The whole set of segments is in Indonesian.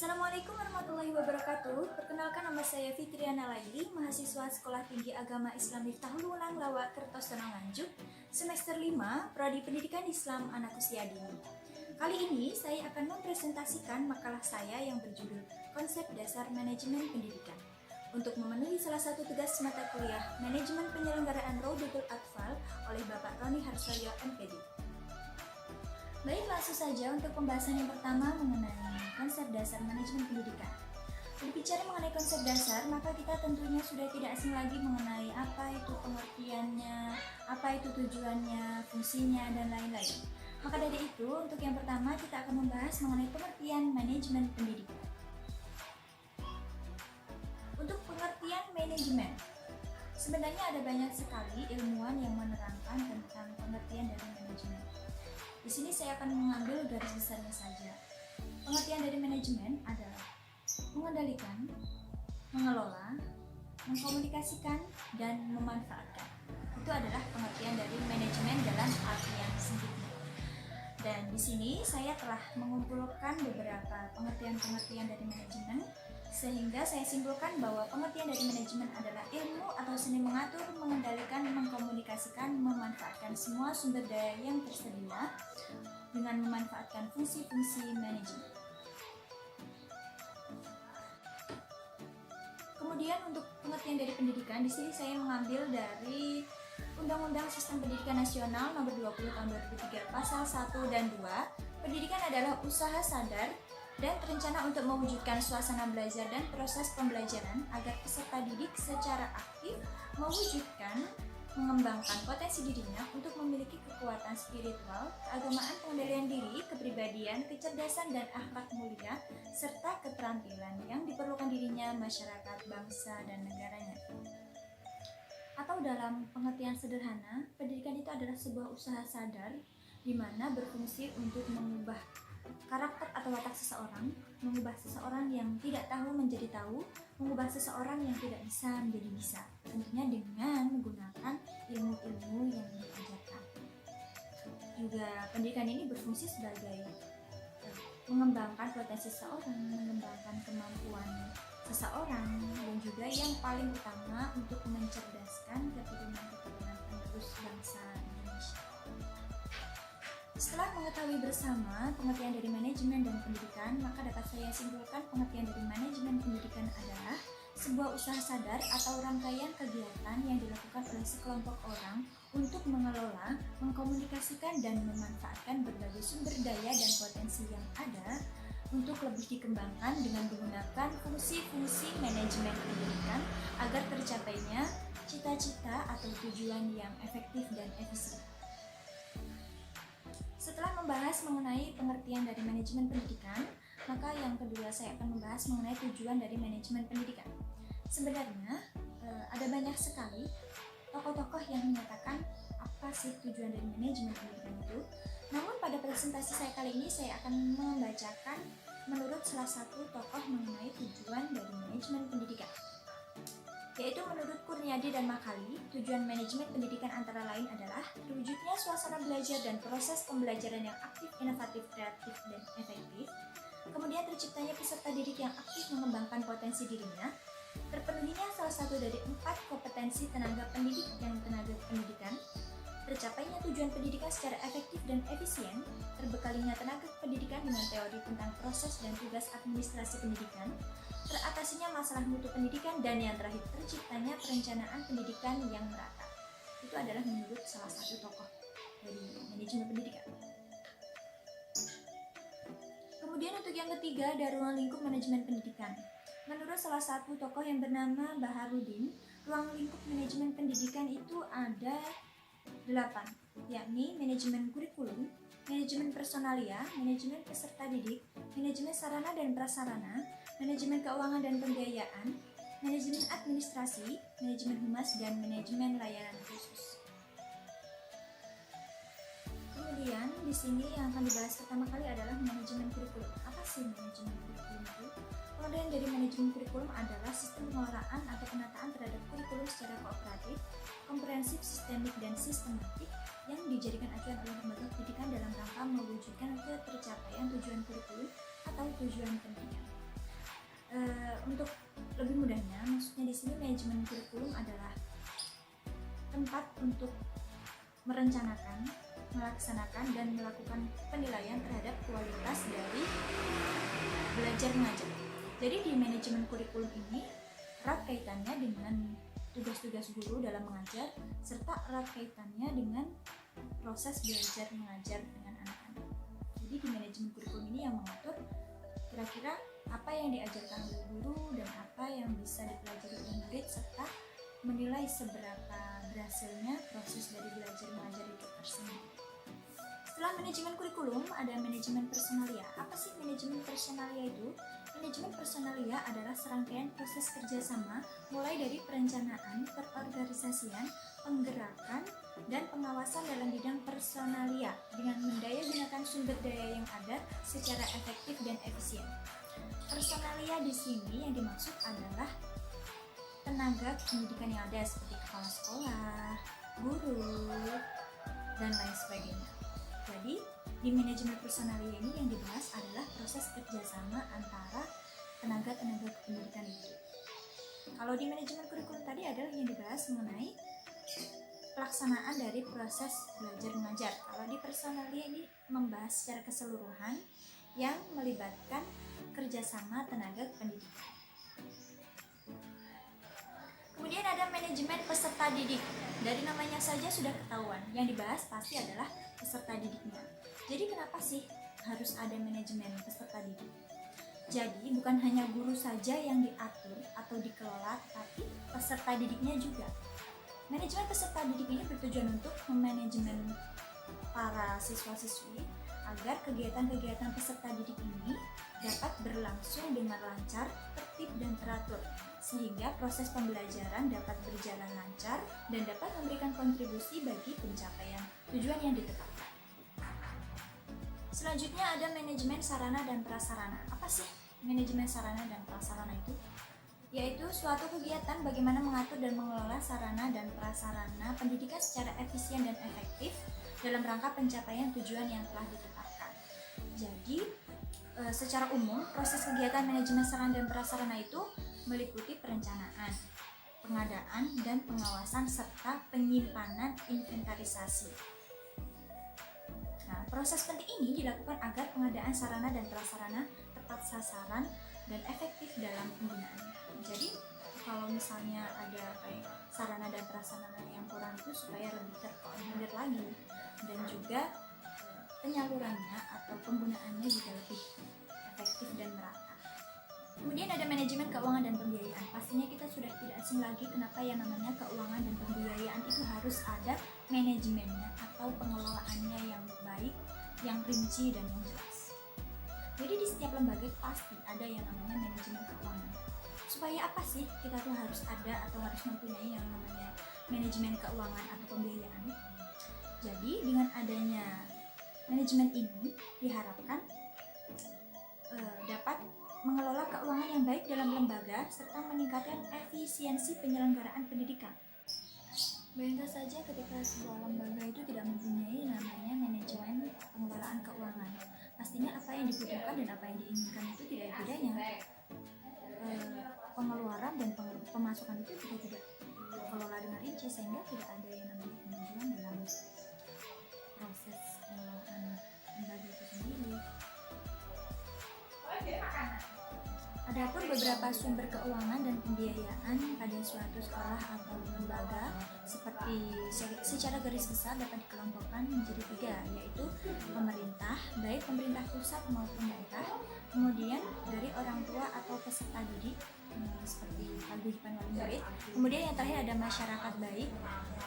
Assalamualaikum warahmatullahi wabarakatuh. Perkenalkan, nama saya Fitriana Laili, mahasiswa Sekolah Tinggi Agama Islam Miftahul Ulang Lawak Kertosono Nganjuk, semester 5, Prodi Pendidikan Islam Anak Usia Dini. Kali ini saya akan mempresentasikan makalah saya yang berjudul Konsep Dasar Manajemen Pendidikan untuk memenuhi salah satu tugas mata kuliah Manajemen Penyelenggaraan Raudatul Atfal oleh Bapak Roni Harsoyo, MPD. Baik, langsung saja untuk pembahasan yang pertama mengenai konsep dasar manajemen pendidikan. Berbicara mengenai konsep dasar, maka kita tentunya sudah tidak asing lagi mengenai apa itu pengertiannya, apa itu tujuannya, fungsinya, dan lain-lain. Maka dari itu, untuk yang pertama kita akan membahas mengenai pengertian manajemen pendidikan. Untuk pengertian manajemen, sebenarnya ada banyak sekali ilmuwan yang menerangkan tentang pengertian dari manajemen. Di sini saya akan mengambil garis besarnya saja. Pengertian dari manajemen adalah mengendalikan, mengelola, mengkomunikasikan, dan memanfaatkan. Itu adalah pengertian dari manajemen dalam artian sempitnya. Dan di sini saya telah mengumpulkan beberapa pengertian-pengertian dari manajemen, sehingga saya simpulkan bahwa pengertian dari manajemen adalah ilmu atau seni mengatur, mengendalikan, mengkomunikasikan, memanfaatkan semua sumber daya yang tersedia dengan memanfaatkan fungsi-fungsi manajemen. Kemudian untuk pengertian dari pendidikan, di sini saya mengambil dari Undang-Undang Sistem Pendidikan Nasional Nomor 20 Tahun 2003 Pasal 1 dan 2. Pendidikan adalah usaha sadar dan terencana untuk mewujudkan suasana belajar dan proses pembelajaran agar peserta didik secara aktif mewujudkan, mengembangkan potensi dirinya untuk memiliki kekuatan spiritual, keagamaan, pengendalian diri, kepribadian, kecerdasan, dan akhlak mulia, serta keterampilan yang diperlukan dirinya, masyarakat, bangsa, dan negaranya. Atau dalam pengertian sederhana, pendidikan itu adalah sebuah usaha sadar di mana berfungsi untuk mengubah karakter atau watak seseorang, mengubah seseorang yang tidak tahu menjadi tahu, mengubah seseorang yang tidak bisa menjadi bisa, tentunya dengan menggunakan ilmu-ilmu yang diajarkan. Juga pendidikan ini berfungsi sebagai mengembangkan potensi seseorang, mengembangkan kemampuan seseorang, dan juga yang paling utama untuk mencerdaskan keturunan-keturunan penerus bangsa Indonesia. Setelah mengetahui bersama pengertian dari manajemen dan pendidikan, maka dapat saya simpulkan pengertian dari manajemen pendidikan adalah sebuah usaha sadar atau rangkaian kegiatan yang dilakukan oleh sekelompok orang untuk mengelola, mengkomunikasikan, dan memanfaatkan berbagai sumber daya dan potensi yang ada untuk lebih dikembangkan dengan menggunakan fungsi-fungsi manajemen pendidikan agar tercapainya cita-cita atau tujuan yang efektif dan efisien. Setelah membahas mengenai pengertian dari manajemen pendidikan, maka yang kedua saya akan membahas mengenai tujuan dari manajemen pendidikan. Sebenarnya ada banyak sekali tokoh-tokoh yang menyatakan apa sih tujuan dari manajemen pendidikan itu. Namun pada presentasi saya kali ini saya akan membacakan menurut salah satu tokoh mengenai tujuan dari manajemen pendidikan. Yaitu menurut Kurniadi dan Makali, tujuan manajemen pendidikan antara lain adalah terwujudnya suasana belajar dan proses pembelajaran yang aktif, inovatif, kreatif, dan efektif. Kemudian terciptanya peserta didik yang aktif mengembangkan potensi dirinya. Terpenuhinya salah satu dari 4 kompetensi tenaga pendidik dan tenaga pendidikan. Tercapainya tujuan pendidikan secara efektif dan efisien. Terbekalinya tenaga pendidikan dengan teori tentang proses dan tugas administrasi pendidikan. Teratasinya masalah mutu pendidikan, dan yang terakhir terciptanya perencanaan pendidikan yang merata. Itu adalah menurut salah satu tokoh dari manajemen pendidikan. Kemudian untuk yang ketiga ada ruang lingkup manajemen pendidikan. Menurut salah satu tokoh yang bernama Baharudin, ruang lingkup manajemen pendidikan itu ada 8, yakni manajemen kurikulum, manajemen personalia, manajemen peserta didik, manajemen sarana dan prasarana, manajemen keuangan dan pembiayaan, manajemen administrasi, manajemen humas, dan manajemen layanan khusus. Kemudian di sini yang akan dibahas pertama kali adalah manajemen kurikulum. Apa sih manajemen kurikulum itu? Pengertian dari manajemen kurikulum adalah sistem pengelolaan atau penataan terhadap kurikulum secara kooperatif, komprehensif, sistemik, dan sistematik yang dijadikan acuan oleh lembaga pendidikan dalam rangka mewujudkan ketercapaian tujuan kurikulum atau tujuan pendidikan. Untuk lebih mudahnya, maksudnya di sini manajemen kurikulum adalah tempat untuk merencanakan, melaksanakan, dan melakukan penilaian terhadap kualitas dari belajar mengajar. Jadi di manajemen kurikulum ini erat kaitannya dengan tugas-tugas guru dalam mengajar serta erat kaitannya dengan proses belajar mengajar dengan anak-anak. Jadi di manajemen kurikulum ini yang mengatur kira-kira apa yang diajarkan oleh guru dan apa yang bisa dipelajari oleh murid serta menilai seberapa berhasilnya proses dari belajar mengajar itu tersendiri. Setelah manajemen kurikulum ada manajemen personalia. Apa sih manajemen personalia itu? Manajemen personalia adalah serangkaian proses kerjasama mulai dari perencanaan, perorganisasian, penggerakan, dan pengawasan dalam bidang personalia dengan mendaya gunakan sumber daya yang ada secara efektif dan efisien. Personalia di sini yang dimaksud adalah tenaga pendidikan yang ada seperti kepala sekolah, guru, dan lain sebagainya. Jadi, di manajemen personalia ini yang dibahas adalah proses kerjasama antara tenaga-tenaga pendidikan itu. Kalau di manajemen kurikulum tadi adalah yang dibahas mengenai pelaksanaan dari proses belajar mengajar. Kalau di personalia ini membahas secara keseluruhan yang melibatkan kerjasama tenaga pendidikan. Kemudian ada manajemen peserta didik. Dari namanya saja sudah ketahuan, yang dibahas pasti adalah peserta didiknya. Jadi kenapa sih harus ada manajemen peserta didik? Jadi bukan hanya guru saja yang diatur atau dikelola, tapi peserta didiknya juga. Manajemen peserta didik ini bertujuan untuk memanajemen para siswa-siswi agar kegiatan-kegiatan peserta didik ini dapat berlangsung dengan lancar, tertib, dan teratur, sehingga proses pembelajaran dapat berjalan lancar dan dapat memberikan kontribusi bagi pencapaian tujuan yang ditetapkan. Selanjutnya ada manajemen sarana dan prasarana. Apa sih manajemen sarana dan prasarana itu? Yaitu suatu kegiatan bagaimana mengatur dan mengelola sarana dan prasarana pendidikan secara efisien dan efektif dalam rangka pencapaian tujuan yang telah ditetapkan. Jadi, secara umum, proses kegiatan manajemen sarana dan prasarana itu meliputi perencanaan, pengadaan, dan pengawasan serta penyimpanan inventarisasi. Nah, proses penting ini dilakukan agar pengadaan sarana dan prasarana tepat sasaran dan efektif dalam penggunaannya. Jadi, kalau misalnya ada kayak sarana dan prasarana yang kurang itu supaya lebih terkoordinir lagi dan juga penyalurannya atau penggunaannya juga lebih efektif dan merata. Kemudian ada manajemen keuangan dan pembiayaan. Pastinya kita sudah tidak asing lagi kenapa yang namanya keuangan dan pembiayaan itu harus ada manajemennya atau pengelolaannya yang baik, yang rinci dan yang jelas. Jadi di setiap lembaga pasti ada yang namanya manajemen keuangan. Supaya apa sih kita tuh harus ada atau harus mempunyai yang namanya manajemen keuangan atau pembiayaan? Jadi dengan adanya manajemen ini diharapkan dapat mengelola keuangan yang baik dalam lembaga serta meningkatkan efisiensi penyelenggaraan pendidikan. Bayangkan saja ketika sebuah lembaga itu tidak mempunyai namanya manajemen pengelolaan keuangan, pastinya apa yang dibutuhkan dan apa yang diinginkan itu tidak ada bedanya. Pengeluaran dan pemasukan itu juga tidak dikelola dengan rinci sehingga tidak ada yang namanya kemajuan dalam proses pengelolaan lembaga itu sendiri. Adapun beberapa sumber keuangan dan pembiayaan pada suatu sekolah atau lembaga seperti secara garis besar dapat dikelompokkan menjadi 3, yaitu pemerintah, baik pemerintah pusat maupun daerah, kemudian dari orang tua atau peserta didik seperti paguyuban wali murid, kemudian yang terakhir ada masyarakat baik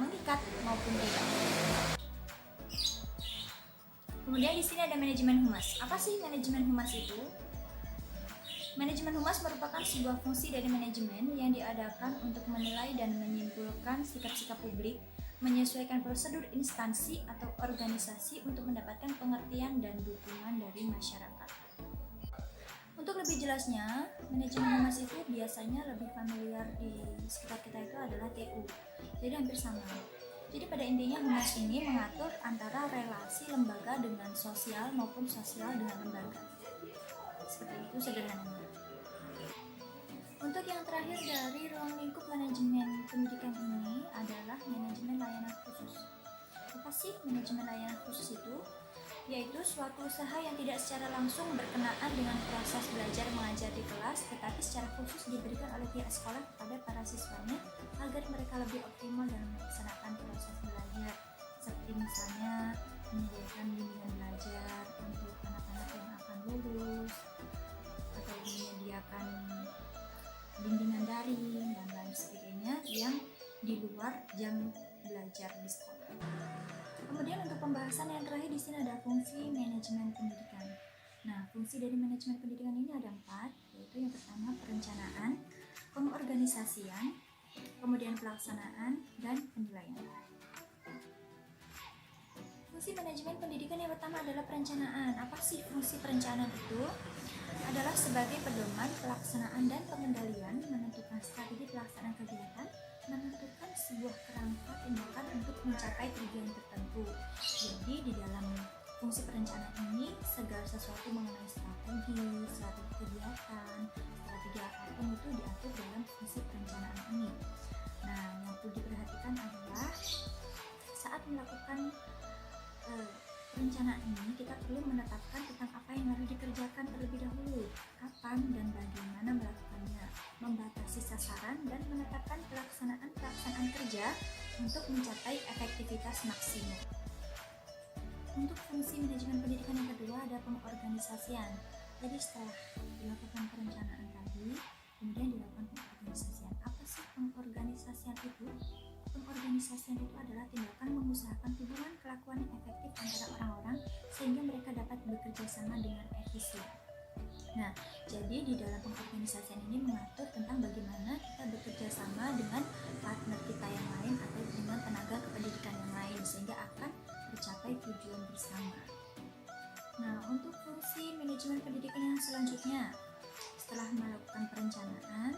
mengikat maupun tidak. Kemudian di sini ada manajemen humas. Apa sih manajemen humas itu? Manajemen humas merupakan sebuah fungsi dari manajemen yang diadakan untuk menilai dan menyimpulkan sikap-sikap publik, menyesuaikan prosedur instansi atau organisasi untuk mendapatkan pengertian dan dukungan dari masyarakat. Untuk lebih jelasnya, manajemen humas itu biasanya lebih familiar di sekitar kita itu adalah TU. Jadi hampir sama. Jadi pada intinya humas ini mengatur antara relasi lembaga dengan sosial maupun sosial dengan lembaga. Seperti itu sederhananya. Untuk yang terakhir dari ruang lingkup manajemen pendidikan ini adalah manajemen layanan khusus. Apa sih manajemen layanan khusus itu? Yaitu suatu usaha yang tidak secara langsung berkenaan dengan proses belajar mengajar di kelas, tetapi secara khusus diberikan oleh pihak sekolah kepada para siswanya agar mereka lebih optimal dalam melaksanakan proses belajar, seperti misalnya menyediakan bimbingan belajar untuk anak-anak yang akan lulus, atau menyediakan bimbingan daring dan lain sebagainya yang di luar jam belajar di sekolah. Kemudian untuk pembahasan yang terakhir di sini ada fungsi manajemen pendidikan. Nah, fungsi dari manajemen pendidikan ini ada 4, yaitu yang pertama perencanaan, pengorganisasian, kemudian pelaksanaan, dan penilaian. Fungsi manajemen pendidikan yang pertama adalah perencanaan. Apa sih fungsi perencanaan itu? Adalah sebagai pedoman pelaksanaan dan pengendalian, menentukan strategi pelaksanaan kegiatan, menentukan sebuah kerangka tindakan untuk mencapai tujuan tertentu. Jadi di dalam fungsi perencanaan ini segala sesuatu mengenai strategi kegiatan, strategi apapun itu diatur dalam fungsi perencanaan ini. Nah, yang perlu diperhatikan adalah saat melakukan perencanaan ini kita perlu menetapkan tentang apa yang harus dikerjakan terlebih dahulu, kapan dan bagaimana melakukannya, membatasi sasaran dan menetapkan pelaksanaan kerja untuk mencapai efektivitas maksimum. Untuk fungsi manajemen pendidikan yang kedua ada pengorganisasian. Jadi setelah dilakukan perencanaan tadi, kemudian dilakukan pengorganisasian. Apa sih pengorganisasian itu? Pengorganisasian itu adalah tindakan mengusahakan hubungan kelakuan yang efektif antara orang-orang sehingga mereka dapat bekerja sama dengan efisien. Nah, jadi di dalam pengorganisasian ini mengatur tentang bagaimana kita bekerja sama dengan partner kita yang lain atau dengan tenaga kependidikan yang lain sehingga akan mencapai tujuan bersama. Nah, untuk fungsi manajemen pendidikan yang selanjutnya, setelah melakukan perencanaan,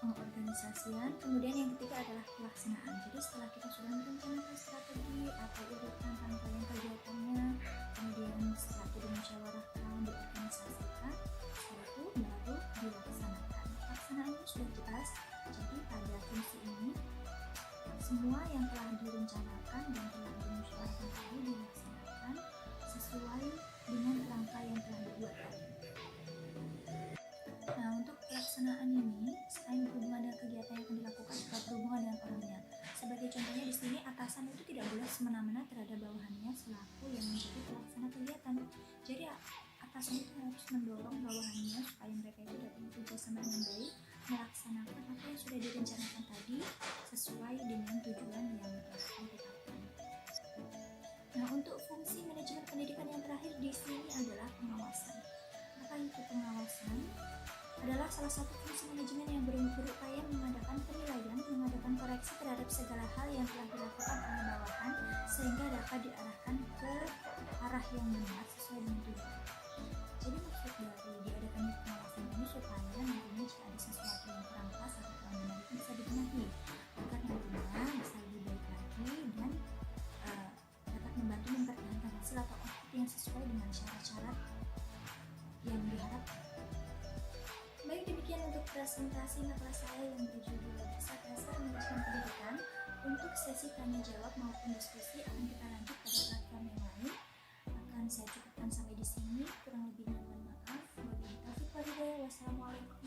pengorganisasian, kemudian yang ketiga adalah pelaksanaan. Jadi setelah kita sudah merencanakan strategi atau urutan rangkaian kegiatannya, kemudian setelah itu dimusyawarahkan, diorganisasikan, setelah itu baru dilaksanakan. Pelaksanaan ini sudah jelas. Jadi pada fungsi ini semua yang telah direncanakan dan telah dimusyawarahkan tadi dilaksanakan sesuai dengan rangka yang telah dibuat tadi. Nah, untuk pelaksanaan ini, selain berhubungan dengan kegiatan yang akan dilakukan, juga berhubungan dengan orangnya. Sebagai contohnya di sini, atasan itu tidak boleh semena-mena terhadap bawahannya selaku yang menjadi pelaksana kegiatan. Jadi atasan itu harus mendorong bawahannya supaya mereka itu dapat bekerja sama dengan baik, melaksanakan apa yang sudah direncanakan tadi sesuai dengan tujuan yang telah ditetapkan. Nah, untuk fungsi manajemen pendidikan yang terakhir di sini adalah pengawasan. Apa itu pengawasan? Adalah salah satu fungsi manajemen yang berupaya mengadakan penilaian, mengadakan koreksi terhadap segala hal yang telah dilakukan oleh bawahan sehingga dapat diarahkan ke arah yang benar sesuai dengan tujuan. Jadi maksud dari diadakannya pengawasan ini supaya nantinya jika ada sesuatu yang kurang pas atau kurang benar itu bisa dibenahi agar nantinya bisa lebih baik lagi dan dapat membantu mempertahankan hasil atau output yang sesuai dengan syarat-syarat yang diharapkan. Baik, demikian untuk presentasi makalah saya yang berjudul Dasar-Dasar Manajemen Pendidikan. Untuk sesi tanya jawab maupun diskusi akan kita lanjut pada platform yang lain. Akan saya cukupkan sampai di sini. Kurang lebihnya mohon maaf. Wabillahi taufiq wal hidayah. Wassalamualaikum.